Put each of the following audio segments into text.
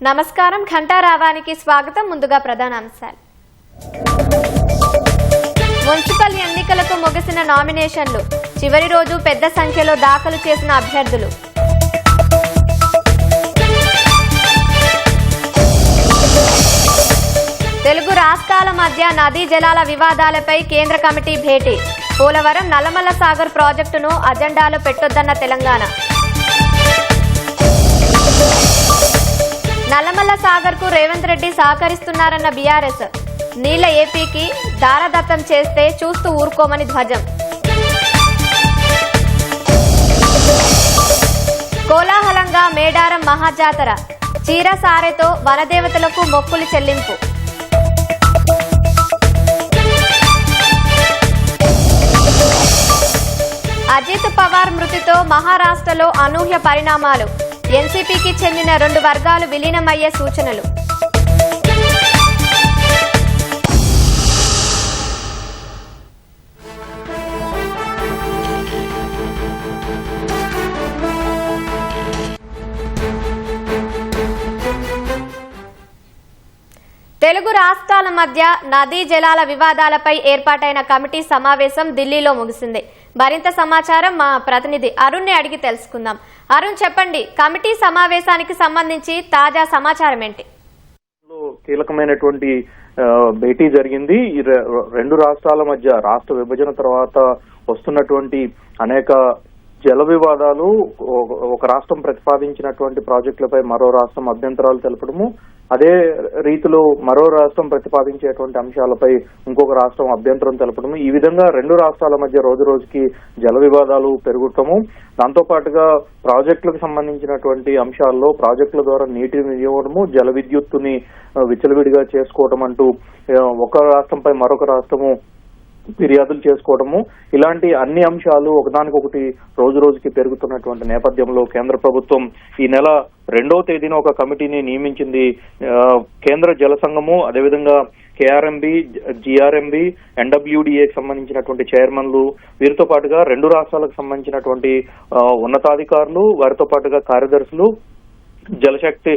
నమస్కారం ఘంటారావానికి స్వాగతం. ముందుగా ప్రధాన అంశాలు. మున్సిపల్ ఎన్నికలకు ముగిసిన నామినేషన్లు, చివరి రోజు పెద్ద సంఖ్యలో దాఖలు చేసిన అభ్యర్థులు. తెలుగు రాష్ట్రాల మధ్య నదీ జలాల వివాదాలపై కేంద్ర కమిటీ భేటీ. పోలవరం నల్లమల్ల సాగర్ ప్రాజెక్టును అజెండాలో పెట్టొద్దన్న తెలంగాణ. నల్లమల్ల సాగర్ కు రేవంత్ రెడ్డి సహకరిస్తున్నారన్న బీఆర్ఎస్. నీళ్ల ఏపీకి దారదత్తం చేస్తే చూస్తూ ఊరుకోమని ధ్వజం. కోలాహలంగా మేడారం మహాజాతర, చీర సారెతో వనదేవతలకు మొక్కులు చెల్లింపు. అజిత్ పవార్ మృతితో మహారాష్ట్రలో అనూహ్య పరిణామాలు. ఎన్సీపీకి చెందిన 2 వర్గాలు విలీనమయ్యే సూచనలు. తెలుగు రాష్ట్రాల మధ్య నదీ జలాల వివాదాలపై ఏర్పాటైన కమిటీ సమావేశం ఢిల్లీలో ముగిసింది. మరింత సమాచారం మా ప్రతినిధి అరుణ్ ని అడిగి తెలుసుకుందాం. అరుణ్, చెప్పండి, కమిటీ సమావేశానికి సంబంధించి తాజా సమాచారం ఏంటి? కీలకమైనటువంటి భేటీ జరిగింది. రెండు రాష్ట్రాల మధ్య రాష్ట్ర విభజన తర్వాత వస్తున్నటువంటి అనేక జల వివాదాలు, ఒక రాష్ట్రం ప్రతిపాదించినటువంటి ప్రాజెక్టులపై మరో రాష్ట్రం అభ్యంతరాలు తెలపడము, అదే రీతిలో మరో రాష్ట్రం ప్రతిపాదించేటువంటి అంశాలపై ఇంకొక రాష్ట్రం అభ్యంతరం తెలపడము, ఈ విధంగా రెండు రాష్ట్రాల మధ్య రోజు రోజుకి జల వివాదాలు పెరుగుతాము. దాంతో పాటుగా ప్రాజెక్టులకు సంబంధించినటువంటి అంశాల్లో ప్రాజెక్టుల ద్వారా నీటిని వినియోగము, జల విద్యుత్తుని విచ్చలవిడిగా చేసుకోవటం అంటూ ఒక రాష్ట్రంపై మరొక రాష్ట్రము ఫిర్యాదులు చేసుకోవడము, ఇలాంటి అన్ని అంశాలు ఒకదానికొకటి రోజు రోజుకి పెరుగుతున్నటువంటి నేపథ్యంలో కేంద్ర ప్రభుత్వం ఈ నెల 2వ తేదీన ఒక కమిటీని నియమించింది. కేంద్ర జల సంఘము, అదేవిధంగా కేఆర్ఎంబి, జిఆర్ఎంబి, ఎన్డబ్ల్యూడిఏకి సంబంధించినటువంటి చైర్మన్లు, వీరితో పాటుగా రెండు రాష్ట్రాలకు సంబంధించినటువంటి ఉన్నతాధికారులు, వారితో పాటుగా కార్యదర్శులు, జలశక్తి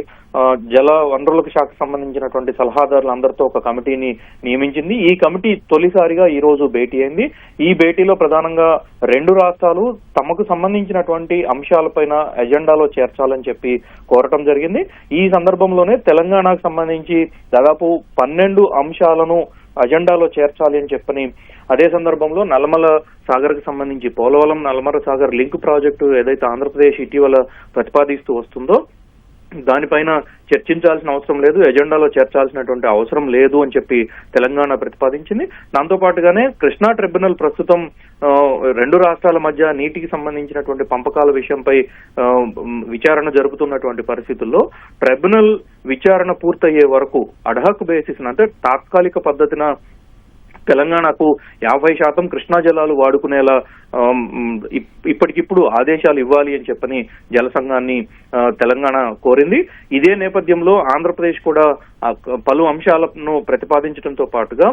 జల వనరులకు శాఖకు సంబంధించినటువంటి సలహాదారులందరితో ఒక కమిటీని నియమించింది. ఈ కమిటీ తొలిసారిగా ఈ రోజు భేటీ అయింది. ఈ భేటీలో ప్రధానంగా రెండు రాష్ట్రాలు తమకు సంబంధించినటువంటి అంశాలపైన ఎజెండాలో చేర్చాలని చెప్పి కోరటం జరిగింది. ఈ సందర్భంలోనే తెలంగాణకు సంబంధించి దాదాపు 12 అంశాలను అజెండాలో చేర్చాలి అని చెప్పని, అదే సందర్భంలో నల్లమల్ల సాగర్ కు సంబంధించి పోలవరం నల్లమల్ల సాగర్ లింక్ ప్రాజెక్టు ఏదైతే ఆంధ్రప్రదేశ్ ఇటీవల ప్రతిపాదిస్తూ వస్తుందో దానిపైన చర్చించాల్సిన అవసరం లేదు, ఎజెండాలో చేర్చాల్సినటువంటి అవసరం లేదు అని చెప్పి తెలంగాణ ప్రతిపాదించింది. దాంతో పాటుగానే కృష్ణా ట్రిబ్యునల్ ప్రస్తుతం రెండు రాష్ట్రాల మధ్య నీటికి సంబంధించినటువంటి పంపకాల విషయంపై విచారణ జరుపుతున్నటువంటి పరిస్థితుల్లో ట్రిబ్యునల్ విచారణ పూర్తయ్యే వరకు అడ్హాక్ బేసిస్ అంటే తాత్కాలిక పద్ధతిన తెలంగాణకు 50% కృష్ణా జలాలు వాడుకునేలా ఇప్పటికిప్పుడు ఆదేశాలు ఇవ్వాలి అని చెప్పని జల సంఘాన్ని తెలంగాణ కోరింది. ఇదే నేపథ్యంలో ఆంధ్రప్రదేశ్ కూడా పలు అంశాలను ప్రతిపాదించడంతో పాటుగా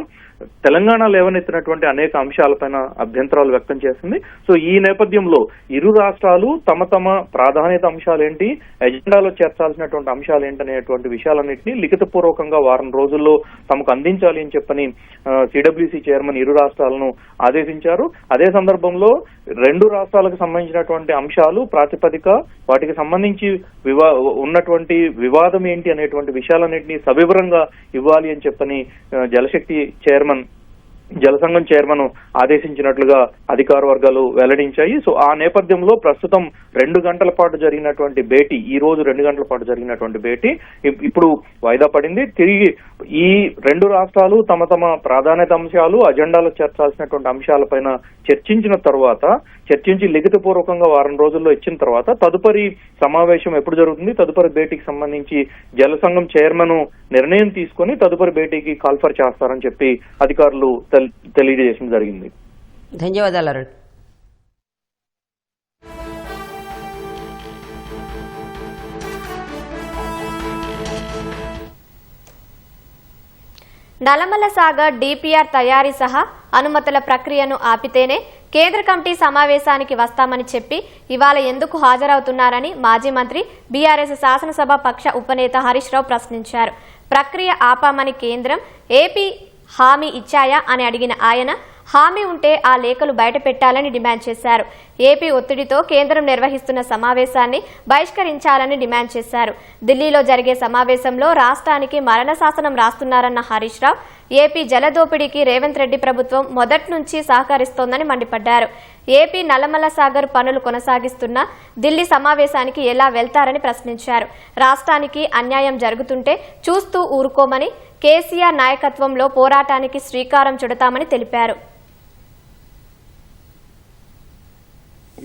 తెలంగాణ లేవనెత్తినటువంటి అనేక అంశాలపైన అభ్యంతరాలు వ్యక్తం చేసింది. సో ఈ నేపథ్యంలో ఇరు రాష్ట్రాలు తమ తమ ప్రాధాన్యత అంశాలేంటి, ఎజెండాలో చేర్చాల్సినటువంటి అంశాలు ఏంటనేటువంటి విషయాలన్నింటినీ లిఖితపూర్వకంగా వారం రోజుల్లో తమకు అందించాలి అని చెప్పని సిడబ్ల్యూసీ చైర్మన్ ఇరు రాష్ట్రాలను ఆదేశించారు. అదే సందర్భంలో రెండు రాష్ట్రాలకు సంబంధించినటువంటి అంశాలు, ప్రాతిపదిక, వాటికి సంబంధించి ఉన్నటువంటి వివాదం ఏంటి అనేటువంటి విషయాలన్నింటినీ సవివరంగా ఇవ్వాలి అని చెప్పని జలశక్తి చైర్మన్, జలసంఘం చైర్మన్ ఆదేశించినట్లుగా అధికార వర్గాలు వెల్లడించాయి. సో ఆ నేపథ్యంలో ప్రస్తుతం 2 గంటల పాటు జరిగినటువంటి భేటీ, ఈ రోజు 2 గంటల పాటు జరిగినటువంటి భేటీ ఇప్పుడు వాయిదా పడింది. తిరిగి ఈ రెండు రాష్ట్రాలు తమ తమ ప్రాధాన్యత అంశాలు, అజెండాలో చేర్చాల్సినటువంటి అంశాలపైన చర్చించిన తర్వాత, చర్చించి లిఖితపూర్వకంగా వారం రోజుల్లో ఇచ్చిన తర్వాత తదుపరి సమావేశం ఎప్పుడు జరుగుతుంది, తదుపరి భేటీకి సంబంధించి జలసంఘం చైర్మన్ నిర్ణయం తీసుకుని తదుపరి భేటీకి కాల్ఫర్ చేస్తారని చెప్పి అధికారులు తెలియజేయడం జరిగింది. ధన్యవాదాలు అరుణ్. నల్లమల్ల సాగర్ డిపిఆర్ తయారీ సహా అనుమతుల ప్రక్రియను ఆపితేనే కేంద్ర కమిటీ సమావేశానికి వస్తామని చెప్పి ఇవాళ ఎందుకు హాజరవుతున్నారని మాజీ మంత్రి బీఆర్ఎస్ శాసనసభ పక్ష ఉపనేత హరీష్ రావు ప్రశ్నించారు. ప్రక్రియ ఆపామని కేంద్రం ఏపీ హామీ ఇచ్చాయా అని అడిగిన ఆయన హామీ ఉంటే ఆ లేఖలు బయట పెట్టాలని డిమాండ్ చేశారు. ఏపీ ఒత్తిడితో కేంద్రం నిర్వహిస్తున్న సమావేశాన్ని బహిష్కరించాలని డిమాండ్ చేశారు. ఢిల్లీలో జరిగే సమావేశంలో రాష్ట్రానికి మరణ శాసనం రాస్తున్నారన్న హరీష్ రావు ఏపీ జలదోపిడీకి రేవంత్ రెడ్డి ప్రభుత్వం మొదటి నుంచి సహకరిస్తోందని మండిపడ్డారు. ఏపీ నల్లమల్ల సాగర్ పనులు కొనసాగిస్తున్న ఢిల్లీ సమావేశానికి ఎలా వెళ్తారని ప్రశ్నించారు. రాష్ట్రానికి అన్యాయం జరుగుతుంటే చూస్తూ ఊరుకోమని కేసీఆర్ నాయకత్వంలో పోరాటానికి శ్రీకారం చుడతామని తెలిపారు.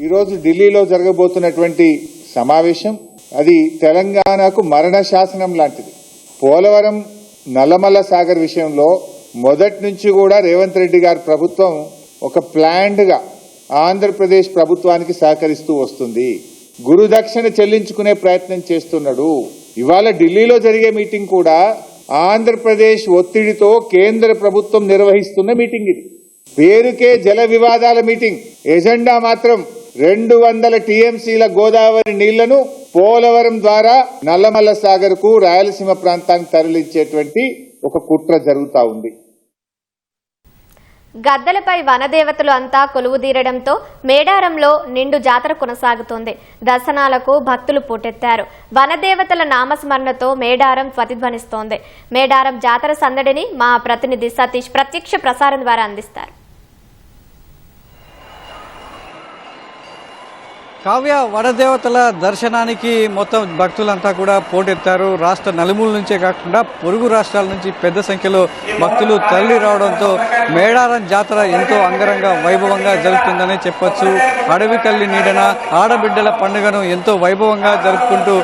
ఈరోజు ఢిల్లీలో జరగబోతున్నటువంటి సమావేశం అది తెలంగాణకు మరణ శాసనం లాంటిది. పోలవరం నల్లమల్ల సాగర్ విషయంలో మొదటి నుంచి కూడా రేవంత్ రెడ్డి గారి ప్రభుత్వం ఒక ప్లాన్డ్ గా ఆంధ్రప్రదేశ్ ప్రభుత్వానికి సహకరిస్తూ వస్తుంది. గురుదక్షిణ చెల్లించుకునే ప్రయత్నం చేస్తున్నాడు. ఇవాళ ఢిల్లీలో జరిగే మీటింగ్ కూడా ఆంధ్రప్రదేశ్ ఒత్తిడితో కేంద్ర ప్రభుత్వం నిర్వహిస్తున్న మీటింగ్. ఇది పేరుకే జల వివాదాల మీటింగ్. ఎజెండా మాత్రం 200 టీఎంసీల గోదావరి నీళ్లను పోలవరం ద్వారా నల్లమల్ల సాగర్ కు రాయలసీమ ప్రాంతానికి తరలించేటువంటి ఒక కుట్ర జరుగుతా ఉంది. గద్దలపై వనదేవతలు అంతా కొలువుదీరడంతో మేడారంలో నిండు జాతర కొనసాగుతోంది. దర్శనాలకు భక్తులు పోటెత్తారు. వనదేవతల నామస్మరణతో మేడారం ప్రతిధ్వనిస్తోంది. మేడారం జాతర సందడిని మా ప్రతినిధి సతీష్ ప్రత్యక్ష ప్రసారం ద్వారా అందిస్తారు. కావ్య, వనదేవతల దర్శనానికి మొత్తం భక్తులంతా కూడా పోటెత్తారు. రాష్ట్ర నలుమూల నుంచే కాకుండా పొరుగు రాష్ట్రాల నుంచి పెద్ద సంఖ్యలో భక్తులు తరలి రావడంతో మేడారం జాతర ఎంతో అంగరంగ వైభవంగా జరుగుతుందనే చెప్పొచ్చు. అడవి తల్లి నీడన ఆడబిడ్డల పండుగను ఎంతో వైభవంగా జరుపుకుంటూ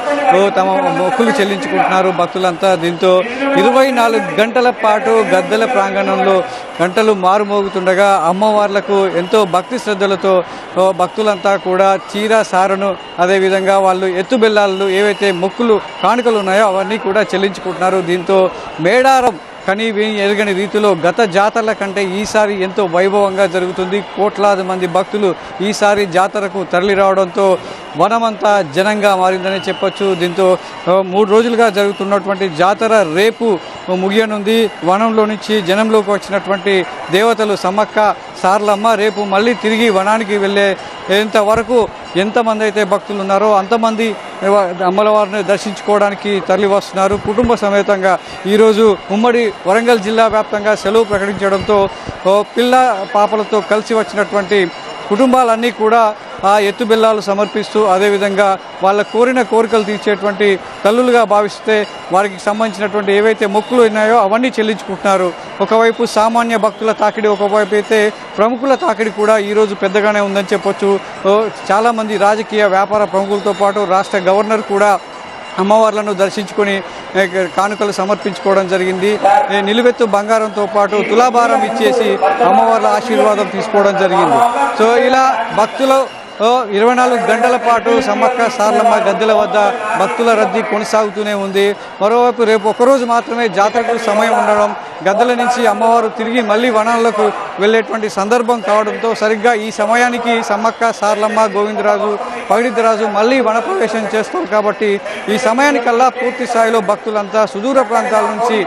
తమ మొక్కులు చెల్లించుకుంటున్నారు భక్తులంతా. దీంతో 24 గంటల పాటు గద్దెల ప్రాంగణంలో గంటలు మారుమోగుతుండగా అమ్మవార్లకు ఎంతో భక్తి శ్రద్ధలతో భక్తులంతా కూడా చీర సారను అదేవిధంగా వాళ్ళు ఎత్తుబెల్లాలు ఏవైతే మొక్కులు కానుకలు ఉన్నాయో అవన్నీ కూడా చెల్లించుకుంటున్నారు. దీంతో మేడారం కనీ విని ఎరగని రీతిలో గత జాతరల కంటే ఈసారి ఎంతో వైభవంగా జరుగుతుంది. కోట్లాది మంది భక్తులు ఈసారి జాతరకు తరలి రావడంతో వనమంతా జనంగా మారిందని చెప్పొచ్చు. దీంతో 3 రోజులుగా జరుగుతున్నటువంటి జాతర రేపు ముగియనుంది. వనంలో నుంచి జనంలోకి వచ్చినటువంటి దేవతలు సమ్మక్క సార్లమ్మ రేపు మళ్ళీ తిరిగి వనానికి వెళ్ళేంత వరకు ఎంతమంది అయితే భక్తులు ఉన్నారో అంతమంది అమ్మవారిని దర్శించుకోవడానికి తరలి వస్తున్నారు. కుటుంబ సమేతంగా ఈరోజు ఉమ్మడి వరంగల్ జిల్లా వ్యాప్తంగా సెలవు ప్రకటించడంతో పిల్ల పాపలతో కలిసి వచ్చినటువంటి కుటుంబాలన్నీ కూడా ఆ ఎత్తుబెల్లాలు సమర్పిస్తూ అదేవిధంగా వాళ్ళ కోరిన కోరికలు తీర్చేటువంటి తల్లులుగా భావిస్తే వారికి సంబంధించినటువంటి ఏవైతే మొక్కులు ఉన్నాయో అవన్నీ చెల్లించుకుంటున్నారు. ఒకవైపు సామాన్య భక్తుల తాకిడి, ఒకవైపు అయితే ప్రముఖుల తాకిడి కూడా ఈరోజు పెద్దగానే ఉందని చెప్పొచ్చు. చాలామంది రాజకీయ వ్యాపార ప్రముఖులతో పాటు రాష్ట్ర గవర్నర్ కూడా అమ్మవార్లను దర్శించుకొని కానుకలు సమర్పించుకోవడం జరిగింది. నిలువెత్తు బంగారంతో పాటు తులాభారం ఇచ్చేసి అమ్మవార్ల ఆశీర్వాదం తీసుకోవడం జరిగింది. సో ఇలా భక్తులు 24 గంటల పాటు సమ్మక్క సార్లమ్మ గద్దెల వద్ద భక్తుల రద్దీ కొనసాగుతూనే ఉంది. మరోవైపు రేపు ఒకరోజు మాత్రమే జాతరకు సమయం ఉండడం, గద్దెల నుంచి అమ్మవారు తిరిగి మళ్ళీ వనాలకు వెళ్ళేటువంటి సందర్భం కావడంతో సరిగ్గా ఈ సమయానికి సమ్మక్క సార్లమ్మ గోవిందరాజు పగిడిద్దరాజు మళ్ళీ వనప్రవేశం చేస్తారు. కాబట్టి ఈ సమయానికల్లా పూర్తి స్థాయిలో భక్తులంతా సుదూర ప్రాంతాల నుంచి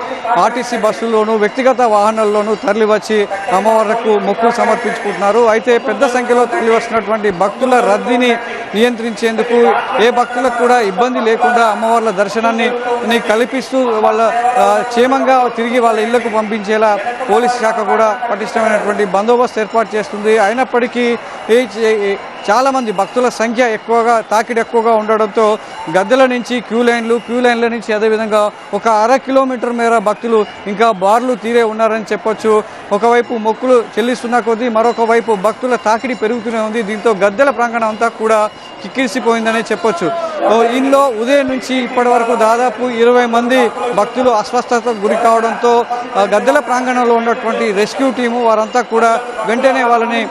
ఆర్టీసీ బస్సుల్లోనూ వ్యక్తిగత వాహనాల్లోనూ తరలివచ్చి అమ్మవార్లకు మొక్కులు సమర్పించుకుంటున్నారు. అయితే పెద్ద సంఖ్యలో తరలి వస్తున్నటువంటి భక్తుల రద్దీని నియంత్రించేందుకు ఏ భక్తులకు కూడా ఇబ్బంది లేకుండా అమ్మవార్ల దర్శనాన్ని కల్పిస్తూ వాళ్ళ క్షేమంగా తిరిగి వాళ్ళ ఇళ్లకు పంపించేలా పోలీసు శాఖ కూడా పటిష్టమైనటువంటి బందోబస్తు ఏర్పాటు చేస్తుంది. అయినప్పటికీ చాలా మంది భక్తుల సంఖ్య తాకిడి ఎక్కువగా ఉండడంతో గద్దెల నుంచి క్యూ లైన్ల నుంచి అదేవిధంగా ఒక 1/2 కిలోమీటర్ మేర భక్తులు ఇంకా బార్లు తీరే ఉన్నారని చెప్పొచ్చు. ఒకవైపు మొక్కులు చెల్లిస్తున్న కొద్దీ మరొక వైపు భక్తుల తాకిడి పెరుగుతూనే ఉంది. దీంతో గద్దెల ప్రాంగణం అంతా కూడా కిక్కిరిసిపోయిందనే చెప్పొచ్చు. ఇందులో ఉదయం నుంచి ఇప్పటి వరకు దాదాపు 20 మంది భక్తులు అస్వస్థతకు గురి కావడంతో గద్దెల ప్రాంగణంలో ఉన్నటువంటి రెస్క్యూ టీము వారంతా కూడా వెంటనే వాళ్ళని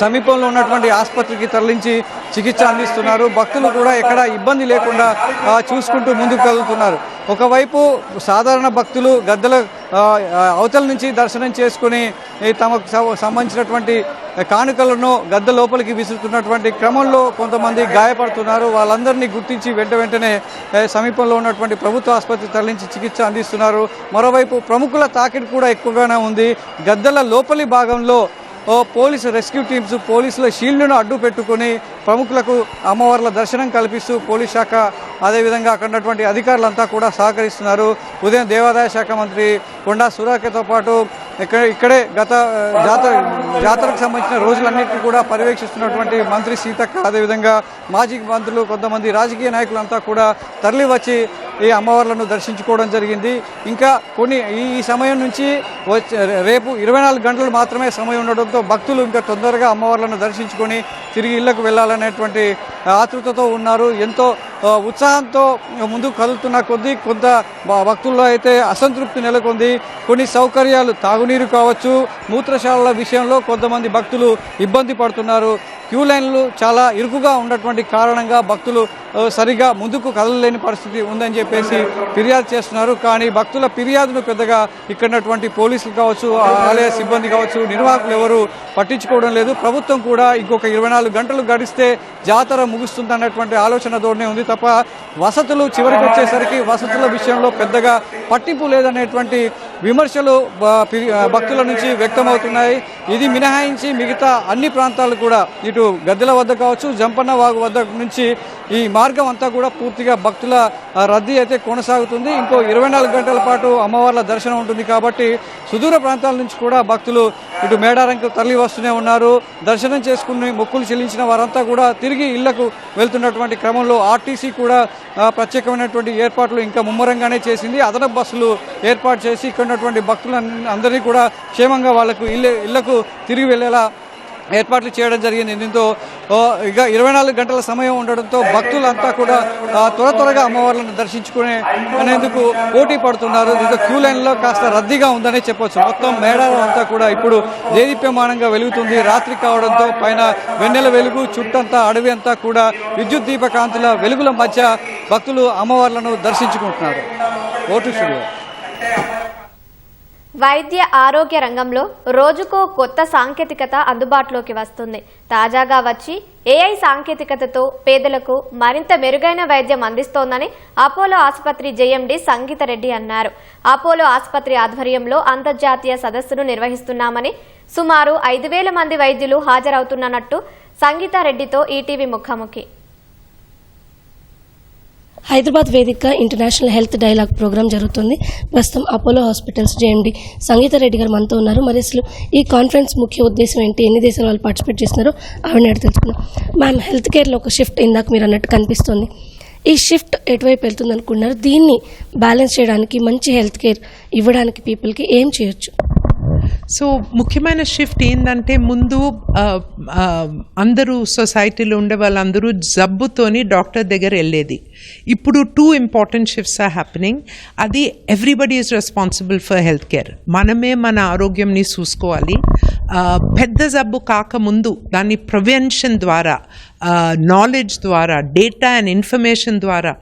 సమీపంలో ఉన్నటువంటి ఆసుపత్రికి తరలించి చికిత్స అందిస్తున్నారు. భక్తులు కూడా ఎక్కడ ఇబ్బంది లేకుండా చూసుకుంటూ ముందుకు కదులుతున్నారు. ఒకవైపు సాధారణ భక్తులు గద్దెల అవతల నుంచి దర్శనం చేసుకుని తమకు సంబంధించినటువంటి కానుకలను గద్ద లోపలికి విసురుతున్నటువంటి క్రమంలో కొంతమంది గాయపడుతున్నారు. వాళ్ళందరినీ గుర్తించి వెంటనే సమీపంలో ఉన్నటువంటి ప్రభుత్వ ఆసుపత్రి తరలించి చికిత్స అందిస్తున్నారు. మరోవైపు ప్రముఖుల తాకిడి కూడా ఎక్కువగానే ఉంది. గద్దల లోపలి భాగంలో పోలీసు రెస్క్యూ టీమ్స్ పోలీసుల షీల్డ్ను అడ్డు పెట్టుకుని ప్రముఖులకు అమ్మవార్ల దర్శనం కల్పిస్తూ పోలీస్ శాఖ అదేవిధంగా అక్కడ ఉన్నటువంటి అధికారులంతా కూడా సహకరిస్తున్నారు. ఉదయం దేవాదాయ శాఖ మంత్రి కొండా సురేఖతో పాటు ఇక్కడే గత జాతరకు సంబంధించిన రోజులన్నింటినీ కూడా పర్యవేక్షిస్తున్నటువంటి మంత్రి సీతక్క అదేవిధంగా మాజీ మంత్రులు కొంతమంది రాజకీయ నాయకులంతా కూడా తరలి వచ్చి ఈ అమ్మవార్లను దర్శించుకోవడం జరిగింది. ఇంకా ఈ సమయం నుంచి రేపు 24 గంటలు మాత్రమే సమయం ఉండడంతో భక్తులు ఇంకా తొందరగా అమ్మవార్లను దర్శించుకొని తిరిగి ఇళ్లకు వెళ్లాలనేటువంటి ఆతృతతో ఉన్నారు. ఎంతో ఉత్సాహంతో ముందుకు కదులుతున్న కొద్దీ కొంత భక్తుల్లో అయితే అసంతృప్తి నెలకొంది. కొన్ని సౌకర్యాలు తాగునీరు కావచ్చు, మూత్రశాలల విషయంలో కొంతమంది భక్తులు ఇబ్బంది పడుతున్నారు. క్యూ లైన్లు చాలా ఇరుకుగా ఉన్నటువంటి కారణంగా భక్తులు సరిగా ముందుకు కదలలేని పరిస్థితి ఉందని చెప్పేసి ఫిర్యాదు చేస్తున్నారు. కానీ భక్తుల ఫిర్యాదును పెద్దగా ఇక్కడటువంటి పోలీసులు కావచ్చు, ఆలయ సిబ్బంది కావచ్చు, నిర్వాహకులు ఎవరు పట్టించుకోవడం లేదు. ప్రభుత్వం కూడా ఇంకొక 24 గంటలు గడిస్తే జాతర ముగుస్తుందన్నటువంటి ఆలోచన ధోరణి ఉంది తప్ప వసతులు చివరికి వచ్చేసరికి వసతుల విషయంలో పెద్దగా పట్టింపు లేదనేటువంటి విమర్శలు భక్తుల నుంచి వ్యక్తమవుతున్నాయి. ఇది మినహాయించి మిగతా అన్ని ప్రాంతాలు కూడా ఇటు గద్దెల వద్ద కావచ్చు, జంపన్న వాగు వద్ద నుంచి ఈ మార్గం అంతా కూడా పూర్తిగా భక్తుల రద్దీ అయితే కొనసాగుతుంది. ఇంకో 24 గంటల పాటు అమ్మవార్ల దర్శనం ఉంటుంది కాబట్టి సుదూర ప్రాంతాల నుంచి కూడా భక్తులు ఇటు మేడారంకు తరలి వస్తూనే ఉన్నారు. దర్శనం చేసుకుని మొక్కులు చెల్లించిన వారంతా కూడా తిరిగి ఇళ్లకు వెళ్తున్నటువంటి క్రమంలో ఆర్టీసీ కూడా ప్రత్యేకమైనటువంటి ఏర్పాట్లు ఇంకా ముమ్మరంగానే చేసింది. అదనపు బస్సులు ఏర్పాటు చేసి ఇక్కడ ఉన్నటువంటి భక్తులందరినీ కూడా క్షేమంగా వాళ్లకు ఇళ్లకు తిరిగి వెళ్లేలా ఏర్పాట్లు చేయడం జరిగింది. దీంతో ఇక 24 గంటల సమయం ఉండడంతో భక్తులంతా కూడా త్వరగా అమ్మవార్లను దర్శించుకునేందుకు పోటీ పడుతున్నారు. దీంతో క్యూ లైన్లో కాస్త రద్దీగా ఉందనే చెప్పొచ్చు. మొత్తం మేడారం అంతా కూడా ఇప్పుడు దేదీప్యమానంగా వెలుగుతుంది. రాత్రి కావడంతో పైన వెన్నెల వెలుగు, చుట్టంతా అడవి అంతా కూడా విద్యుత్ దీప కాంతుల వెలుగుల మధ్య భక్తులు అమ్మవార్లను దర్శించుకుంటున్నారు. Vote studio. వైద్య ఆరోగ్య రంగంలో రోజుకో కొత్త సాంకేతికత అందుబాటులోకి వస్తుంది. తాజాగా వచ్చి ఏఐ సాంకేతికతతో పేదలకు మరింత మెరుగైన వైద్యం అందిస్తోందని అపోలో ఆసుపత్రి జేఎండీ సంగీత రెడ్డి అన్నారు. అపోలో ఆసుపత్రి ఆధ్వర్యంలో అంతర్జాతీయ సదస్సును నిర్వహిస్తున్నామని, సుమారు 5,000 మంది వైద్యులు హాజరవుతున్నట్టు సంగీత రెడ్డితో ఈటీవీ ముఖాముఖి. హైదరాబాద్ వేదిక ఇంటర్నేషనల్ హెల్త్ డైలాగ్ ప్రోగ్రామ్ జరుగుతుంది. ప్రస్తుతం అపోలో హాస్పిటల్స్ జేఎండీ సంగీత రెడ్డి గారు మనతో ఉన్నారు. మరి అసలు ఈ కాన్ఫరెన్స్ ముఖ్య ఉద్దేశం ఏంటి, ఎన్ని దేశాల వాళ్ళు పార్టిసిపేట్ చేస్తున్నారో అవన్నీ అడిగి తెలుసుకున్నాం. మ్యామ్, హెల్త్ కేర్లో ఒక షిఫ్ట్ ఇందాక మీరు అన్నట్టు కనిపిస్తుంది. ఈ షిఫ్ట్ ఎటువైపు వెళ్తుంది అనుకుంటున్నారు? దీన్ని బ్యాలెన్స్ చేయడానికి, మంచి హెల్త్ కేర్ ఇవ్వడానికి పీపుల్కి ఏం చేయొచ్చు? సో ముఖ్యమైన షిఫ్ట్ ఏంటంటే, ముందు అందరూ సొసైటీలో ఉండే వాళ్ళందరూ జబ్బుతోని డాక్టర్ దగ్గర వెళ్ళేది. ఇప్పుడు 2 ఇంపార్టెంట్ షిఫ్ట్స్ ఆర్ హ్యాపెనింగ్. అది everybody is responsible for health care. మనమే మన ఆరోగ్యంని చూసుకోవాలి. పెద్ద జబ్బు కాకముందు దాన్ని ప్రివెన్షన్ ద్వారా, నాలెడ్జ్ ద్వారా, డేటా అండ్ ఇన్ఫర్మేషన్ ద్వారా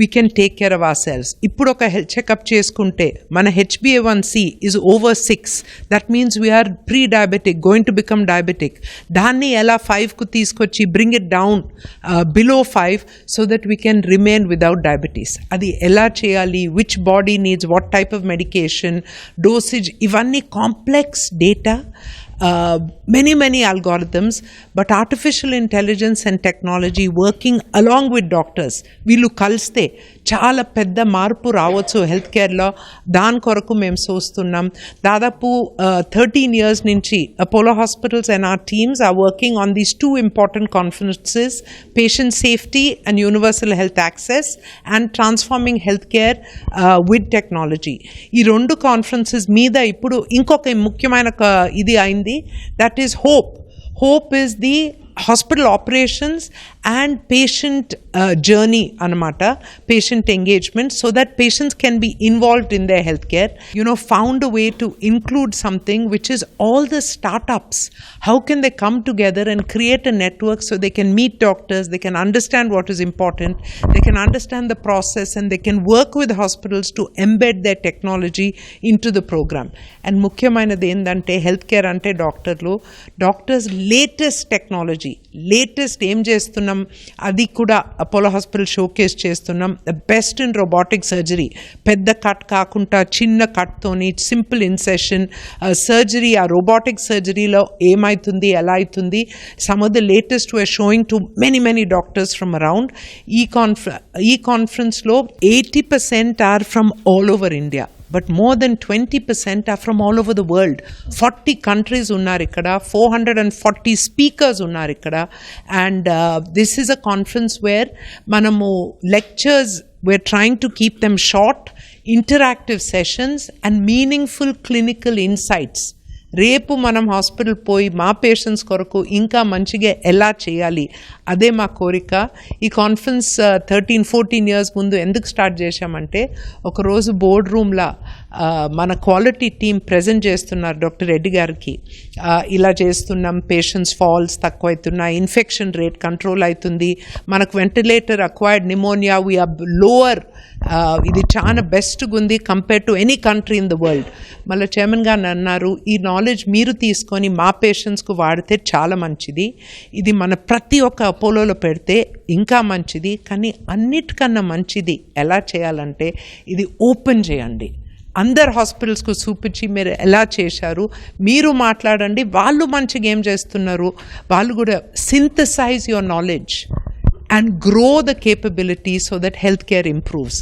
we can take care of ourselves. ఇప్పుడు ఒక హెల్త్ చెకప్ చేసుకుంటే మన HbA1c is over 6. That means we are pre-diabetic, going to become diabetic. దాన్ని ఎలా 5కు తీసుకొచ్చి bring it down below 5 so that we can remain without diabetes. అది ఎలా చేయాలి, which body needs what type of medication, dosage, ఇవన్నీ complex data, many algorithms, but artificial intelligence and technology working along with doctors, వీళ్ళు కలిస్తే చాలా పెద్ద మార్పు రావచ్చు హెల్త్ కేర్లో. దాని కొరకు మేము చూస్తున్నాం. దాదాపు 13 years నుంచి Apollo hospitals and our teams are working on these 2 important conferences, patient safety and universal health access and transforming healthcare with technology. ఈ 2 కాన్ఫరెన్సెస్ మీద ఇప్పుడు ఇంకొక ముఖ్యమైన ఇది అయింది, that is hope. Hope is the hospital operations and patient journey anamata, patient engagement, so that patients can be involved in their healthcare. Found a way to include something which is all the startups. How can they come together and create a network so they can meet doctors, they can understand what is important, they can understand the process, and they can work with hospitals to embed their technology into the program. And mukyamainadi endante healthcare ante doctors latest technology, latest ఏం చేస్తున్నాం అది కూడా Apollo hospital showcase చేస్తున్నాం. The best in robotic surgery, పెద్ద cut కాకుండా చిన్న కట్తోని simple incision surgery, ఆ రోబోటిక్ సర్జరీలో ఏమవుతుంది, ఎలా అవుతుంది, some of the latest VR showing to many doctors from around. ఈ కాన్ఫరెన్స్లో 80% are from all over India, but more than 20% are from all over the world. 40 countries unnar ikkada, 440 speakers unnar ikkada, and this is a conference where manamu lectures, we're trying to keep them short, interactive sessions and meaningful clinical insights. రేపు మనం hospital పోయి మా patients కొరకు ఇంకా మంచిగా ఎలా చేయాలి, అదే మా కోరిక. ఈ కాన్ఫరెన్స్ 13-14 years ముందు ఎందుకు స్టార్ట్ చేశామంటే, ఒకరోజు బోర్డ్ రూమ్లో మన క్వాలిటీ టీం ప్రజెంట్ చేస్తున్నారు డాక్టర్ రెడ్డి గారికి, ఇలా చేస్తున్నాం, పేషెంట్స్ ఫాల్స్ తక్కువవుతున్నాయి, ఇన్ఫెక్షన్ రేట్ కంట్రోల్ అవుతుంది, మనకు ventilator acquired pneumonia we are lower, ఇది చాలా బెస్ట్గా ఉంది compare to any country in the world. మళ్ళీ చైర్మన్ గారు అన్నారు, ఈ నాలెడ్జ్ మీరు తీసుకొని మా పేషెంట్స్కు వాడితే చాలా మంచిది, ఇది మన ప్రతి ఒక్క అపోలోలో పెడితే ఇంకా మంచిది, కానీ అన్నిటికన్నా మంచిది ఎలా చేయాలంటే ఇది ఓపెన్ చేయండి, అందరు హాస్పిటల్స్కు చూపించి మీరు ఎలా చేశారు, మీరు మాట్లాడండి, వాళ్ళు మంచిగా ఏం చేస్తున్నారు, వాళ్ళు కూడా synthesize your knowledge and grow the capability so that healthcare improves.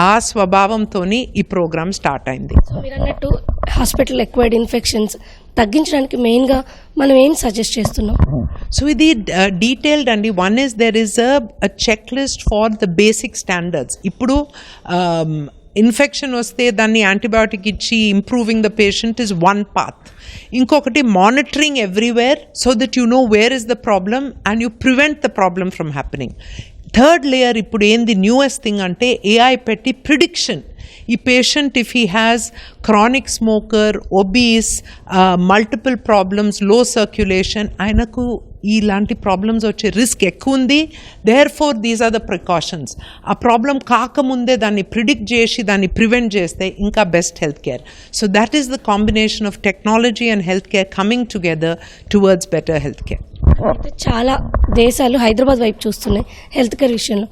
ఆ స్వభావంతోని ఈ ప్రోగ్రామ్ స్టార్ట్ అయింది. సో మీరు అన్నట్టు హాస్పిటల్ ఎక్వైర్డ్ ఇన్ఫెక్షన్స్ తగ్గించడానికి మెయిన్గా మనం ఏం సజెస్ట్ చేస్తున్నాం? సో ఇది డీటెయిల్డ్ అండి. One is there is a check list for the basic standards. ఇప్పుడు ఇన్ఫెక్షన్ వస్తే దాన్ని యాంటీబయాటిక్ ఇచ్చి improving the patient is one path. ఇంకొకటి monitoring everywhere so that you know where is the problem and you prevent the problem from happening. Third layer ఇప్పుడు ఏంది newest thing అంటే AI పెట్టి prediction. ఈ patient if he has chronic smoker, obese, multiple problems, low circulation, ఆయనకు ఇలాంటి problems వచ్చే risk ఎక్కువ ఉంది, therefore these are the precautions. ఆ ప్రాబ్లం కాకముందే దాన్ని ప్రిడిక్ట్ చేసి దాన్ని ప్రివెంట్ చేస్తే ఇంకా best health care. So that is the combination of technology and health care coming together towards better health care. అయితే చాలా దేశాలు హైదరాబాద్ వైపు చూస్తున్నాయి హెల్త్ కేర్ విషయంలో.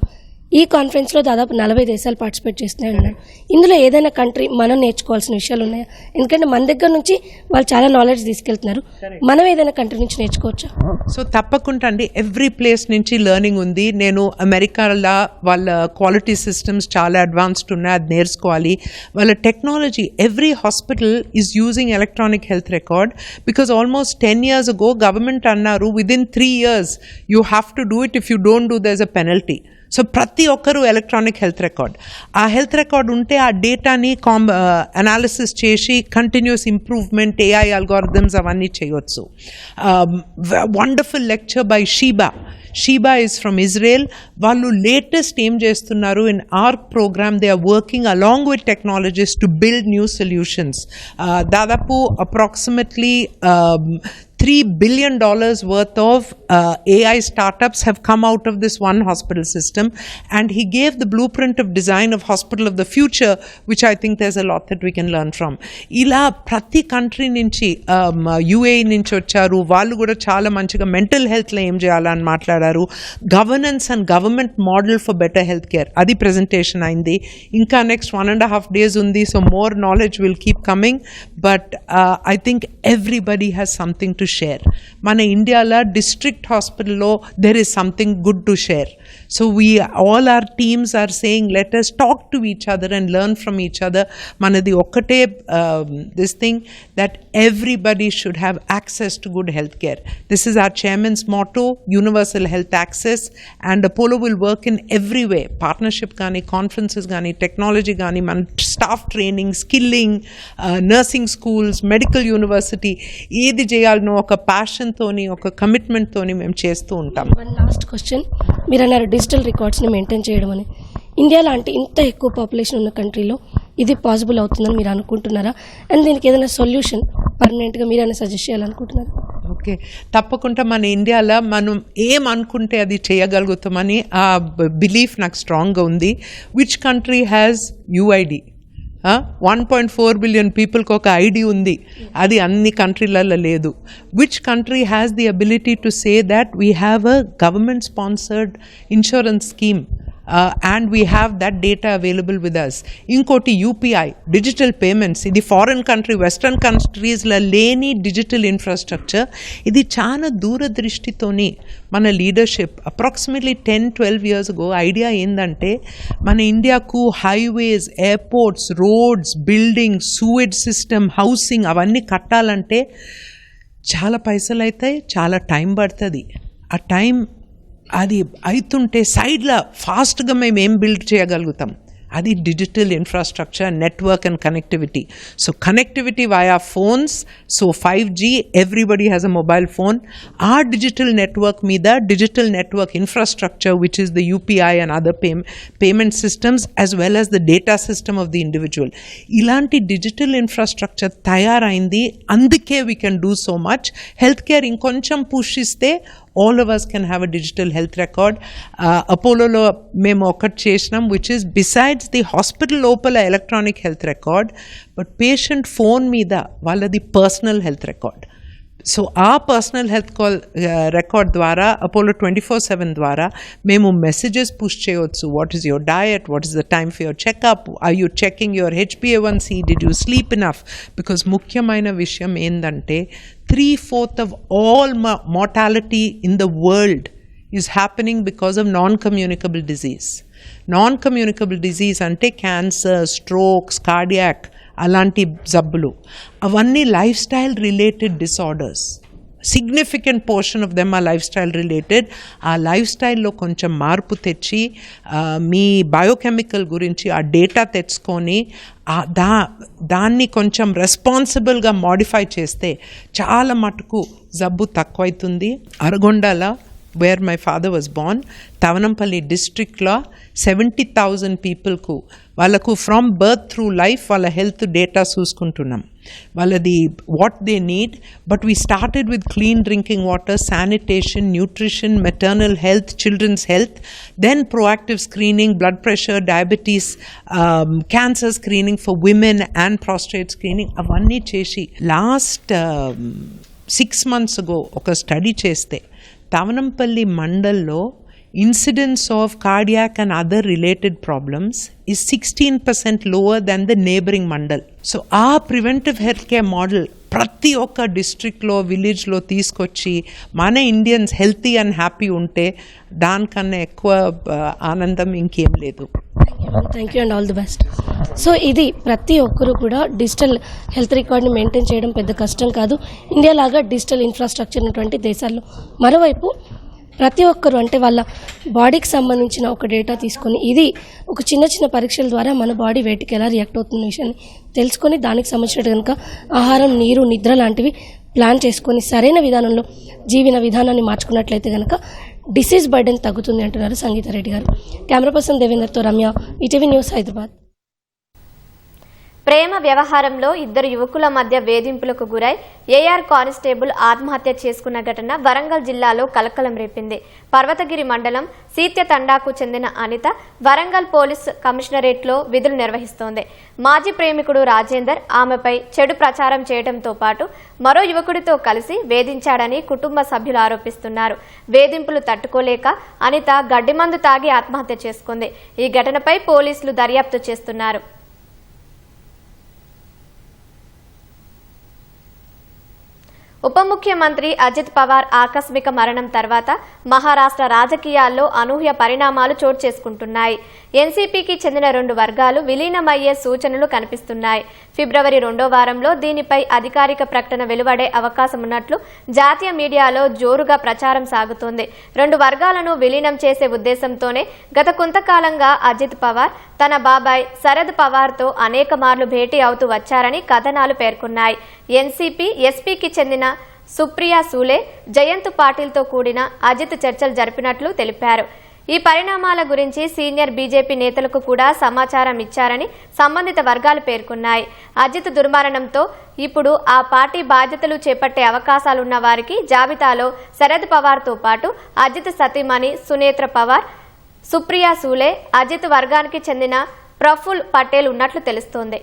ఈ కాన్ఫరెన్స్లో దాదాపు 40 దేశాలు పార్టిసిపేట్ చేస్తున్నాయి అన్నాడు. ఇందులో ఏదైనా కంట్రీ మనం నేర్చుకోవాల్సిన విషయాలు ఉన్నాయా? ఎందుకంటే మన దగ్గర నుంచి వాళ్ళు చాలా నాలెడ్జ్ తీసుకెళ్తున్నారు, మనం ఏదైనా కంట్రీ నుంచి నేర్చుకోవచ్చా? సో తప్పకుండా అండి, ఎవ్రీ ప్లేస్ నుంచి లెర్నింగ్ ఉంది. నేను అమెరికాలో వాళ్ళ క్వాలిటీ సిస్టమ్స్ చాలా అడ్వాన్స్డ్ ఉన్నాయి, అది నేర్చుకోవాలి. వాళ్ళ technology, every hospital is using electronic health record because almost 10 years ago government అన్నారు within 3 years you have to do it, if you don't do there's a penalty. So ప్రతి ఒక్కరూ electronic health record, ఆ health record ఉంటే ఆ డేటాని analysis చేసి continuous improvement, AI algorithms అవన్నీ చేయవచ్చు. Wonderful lecture by Sheba is from Israel. వాళ్ళు లేటెస్ట్ ఏం చేస్తున్నారు, in our program they are working along with technologist to build new solutions. దాదాపు approximately $3 billion worth of AI startups have come out of this one hospital system, and he gave the blueprint of design of hospital of the future, which I think there's a lot that we can learn from. Ila prati country nunchi UAE nunchi vacharu, vallu kuda chaala manchiga mental health lo em cheyala ani matladaru. Governance and government model for better health care, adi presentation ayindi. Inka next 1.5 days undi, so more knowledge will keep coming, but I think everybody has something to share. మన ఇండియాలో district హాస్పిటల్లో there is something good to share. So all our teams are saying, let us talk to each other and learn from each other. Manadi okkate this thing that everybody should have access to good healthcare. This is our chairman's motto, universal health access, and Apollo will work in every way. Partnership gaani, conferences gaani, technology gaani, staff training, skilling, nursing schools, medical university, ఏది చేయాలనో ఒక passion తోని ఒక commitment తోని మేము చేస్తూ ఉంటాం. One last question, మీరు అన్నారు డిజిటల్ రికార్డ్స్ని మెయింటైన్ చేయడం అని. ఇండియా లాంటి ఇంత ఎక్కువ పాపులేషన్ ఉన్న కంట్రీలో ఇది పాసిబుల్ అవుతుందని మీరు అనుకుంటున్నారా? అండ్ దీనికి ఏదైనా సొల్యూషన్ పర్మనెంట్గా మీరైనా సజెస్ట్ చేయాలనుకుంటున్నారా? ఓకే, తప్పకుండా మన ఇండియాలో మనం ఏం అనుకుంటే అది చేయగలుగుతామని ఆ బిలీఫ్ నాకు స్ట్రాంగ్గా ఉంది. Which country has UID? 1.4 billion పీపుల్కి ఒక ఐడి ఉంది, అది అన్ని కంట్రీలలో లేదు. Which country has the ability to say that we have a government sponsored insurance scheme and we have that data available with us. Inkoti UPI, digital payments, idi foreign country, western countries la leni digital infrastructure, idi chaana dura drishtitoni mana leadership approximately 10-12 years ago idea endante mana India ku highways, airports, roads, buildings, sewage system, housing avanni kattalante చాలా పైసలు అవుతాయి, చాలా time పడుతుంది. ఆ time అది అవుతుంటే సైడ్లో ఫాస్ట్గా మేము ఏం బిల్డ్ చేయగలుగుతాం, అది digital infrastructure, network and connectivity. So connectivity via phones, so 5G, everybody has a mobile phone. ఆ డిజిటల్ నెట్వర్క్ మీద digital network infrastructure which is the UPI and other payment systems as well as the data system of the individual. ఇలాంటి digital infrastructure తయారైంది, అందుకే we can do so much. Health care ఇంకొంచెం push ఇస్తే all of us can have a digital health record. Apollo మేము ఒకటి చేసినాం, which is besides the hospital లోపల electronic health record, but patient phone మీద వాళ్ళది personal health record. సో ఆ personal health record ద్వారా అపోలో 24/7 ద్వారా మేము మెసేజెస్ పుష్ చేయవచ్చు. What is your diet, what is the time for your checkup, are you checking your HbA1c, did you sleep enough? Because ముఖ్యమైన విషయం ఏంటంటే 3/4 of all mortality in the world is happening because of non-communicable disease. Non-communicable disease అంటే cancer, strokes, cardiac అలాంటి జబ్బులు, అవన్నీ life style related disorders. Significant portion of them ఆ life style related. ఆ life స్టైల్లో కొంచెం మార్పు తెచ్చి మీ బయోకెమికల్ గురించి ఆ డేటా తెచ్చుకొని దాన్ని కొంచెం రెస్పాన్సిబుల్గా మోడిఫై చేస్తే చాలా మటుకు జబ్బు తక్కువైతుంది. అరగొండలో where my father was born, Tavanampalli district law, 70,000 people ku valaku from birth through life vala health data చూసుకుంటున్నాం. వాళ్ళది what they need, but we started with clean drinking water, sanitation, nutrition, maternal health, children's health, then proactive screening, blood pressure, diabetes, cancer screening for women and prostate screening. అవ్వన్నీ చేసి last 6 months ago ఒక study చేస్తే Tavanampalli మండల్లో incidence of cardiac and other related problems is 16% lower than the neighboring mandal. So our preventive healthcare model ప్రతి ఒక్క డిస్ట్రిక్ట్లో, విలేజ్లో తీసుకొచ్చి మన ఇండియన్స్ హెల్తీ అండ్ హ్యాపీ ఉంటే దానికన్నా ఎక్కువ ఆనందం ఇంకేం లేదు. Thank you and all the best. So ఇది ప్రతి ఒక్కరు కూడా డిజిటల్ హెల్త్ రికార్డ్ని మెయింటైన్ చేయడం పెద్ద కష్టం కాదు. ఇండియా లాగా డిజిటల్ ఇన్ఫ్రాస్ట్రక్చర్ ఉన్నటువంటి దేశాల్లో మరోవైపు ప్రతి ఒక్కరు అంటే వాళ్ళ బాడీకి సంబంధించిన ఒక డేటా తీసుకొని ఇది ఒక చిన్న చిన్న పరీక్షల ద్వారా మన బాడీ వెయిట్కి ఎలా రియాక్ట్ అవుతున్న విషయాన్ని తెలుసుకొని దానికి సంబంధించినట్టు కనుక ఆహారం, నీరు, నిద్ర లాంటివి ప్లాన్ చేసుకొని సరైన విధానంలో జీవన విధానాన్ని మార్చుకున్నట్లయితే కనుక డిసీజ్ బర్డెన్ తగ్గుతుంది అంటున్నారు సంగీత రెడ్డి గారు. కెమెరా పర్సన్ దేవేందర్తో రమ్య, ఈటీవీ న్యూస్, హైదరాబాద్. ప్రేమ వ్యవహారంలో 2 యువకుల మధ్య వేధింపులకు గురై ఏఆర్ కానిస్టేబుల్ ఆత్మహత్య చేసుకున్న ఘటన వరంగల్ జిల్లాలో కలకలం రేపింది. పర్వతగిరి మండలం సీత్య తండాకు చెందిన అనిత వరంగల్ పోలీస్ కమిషనరేట్లో విధులు నిర్వహిస్తోంది. మాజీ ప్రేమికుడు రాజేందర్ ఆమెపై చెడు ప్రచారం చేయడంతో పాటు మరో యువకుడితో కలిసి వేధించాడని కుటుంబ సభ్యులు ఆరోపిస్తున్నారు. వేధింపులు తట్టుకోలేక అనిత గడ్డిమందు తాగి ఆత్మహత్య చేసుకుంది. ఈ ఘటనపై పోలీసులు దర్యాప్తు చేస్తున్నారు. ఉప ముఖ్యమంత్రి అజిత్ పవార్ ఆకస్మిక మరణం తర్వాత మహారాష్ట్ర రాజకీయాల్లో అనూహ్య పరిణామాలు చోటు చేసుకుంటున్నాయి. ఎన్సీపీకి చెందిన 2 వర్గాలు విలీనమయ్యే సూచనలు కనిపిస్తున్నాయి. ఫిబ్రవరి 2వ వారంలో దీనిపై అధికారిక ప్రకటన వెలువడే అవకాశం ఉన్నట్లు జాతీయ మీడియాలో జోరుగా ప్రచారం సాగుతోంది. 2 వర్గాలను విలీనం చేసే ఉద్దేశంతోనే గత కొంతకాలంగా అజిత్ పవార్ తన బాబాయ్ శరద్ పవార్తో అనేక మార్లు భేటీ అవుతూ వచ్చారని కథనాలు పేర్కొన్నాయి. ఎన్సీపీ ఎస్పీకి చెందిన సుప్రియా సూలే, జయంత్ పాటిల్తో కూడిన అజిత్ చర్చలు జరిపినట్లు తెలిపారు. ఈ పరిణామాల గురించి సీనియర్ బీజేపీ నేతలకు కూడా సమాచారం ఇచ్చారని సంబంధిత వర్గాలు పేర్కొన్నాయి. అజిత్ దుర్మరణంతో ఇప్పుడు ఆ పార్టీ బాధ్యతలు చేపట్టే అవకాశాలున్న వారికి జాబితాలో శరద్ పవార్తో పాటు అజిత్ సతీమణి సునేత్ర పవార్, సుప్రియా సూలే, అజిత్ వర్గానికి చెందిన ప్రఫుల్ పటేల్ ఉన్నట్లు తెలుస్తోంది.